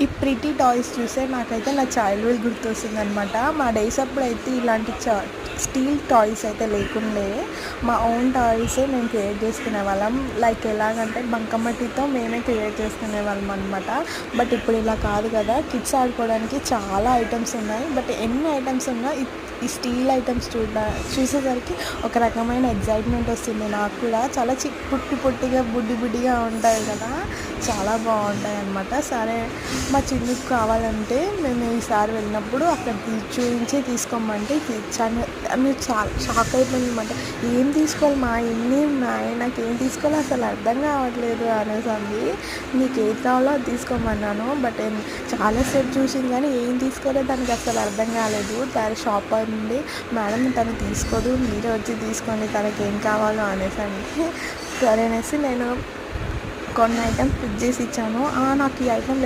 ఈ pretty toys చూస్తే నాకైతే నా చైల్డ్‌హుడ్ గుర్తొస్తుందనమాట. మా డేస్ అప్పుడైతే ఇలాంటి స్టీల్ టాయ్స్ అయితే లేకుండే. మా ఓన్ టాయ్సే మేము క్రియేట్ చేసుకునేవాళ్ళం. లైక్ ఎలాగంటే బంకమట్టితో మేమే క్రియేట్ చేసుకునేవాళ్ళం అనమాట. బట్ ఇప్పుడు ఇలా కాదు కదా! కిడ్స్ ఆడుకోవడానికి చాలా ఐటెమ్స్ ఉన్నాయి. బట్ ఎన్ని ఐటెమ్స్ ఉన్నా ఈ స్టీల్ ఐటెమ్స్ చూసేసరికి ఒక రకమైన ఎక్సైట్‌మెంట్ వస్తుంది నాకు కూడా. చాలా పొట్టి పొట్టిగా, బుడ్డి బుడ్డిగా ఉంటాయి కదా! చాలా బావుంటాయన్నమాట. సరే మా చిన్నుకి కావాలంటే మేము ఈసారి వెళ్ళినప్పుడు అక్కడ చూయించి తీసుకోమంటే ఇచ్చాను. ఆమె చాలా షాక్ అయిపోయిందన్నమాట. ఏం తీసుకోవాలి మా ఇన్ని ఉన్నాయి, నాకేం తీసుకోవాలో అసలు అర్థం కావట్లేదు అనేసి అంది. నీకేది కావాలో అది తీసుకోమన్నాను. బట్ చాలాసేపు చూసింది కానీ ఏం తీసుకోవాలో దానికి అసలు అర్థం కాలేదు. షాప్ నుండి మేడం తను తీసుకోదు, మీరే వచ్చి తీసుకోండి తనకి ఏం కావాలో అనేసి అంటే సరే అనేసి నేను కొన్ని ఐటమ్స్ పిక్ చేసి ఇచ్చాను. నాకు ఈ ఐటమ్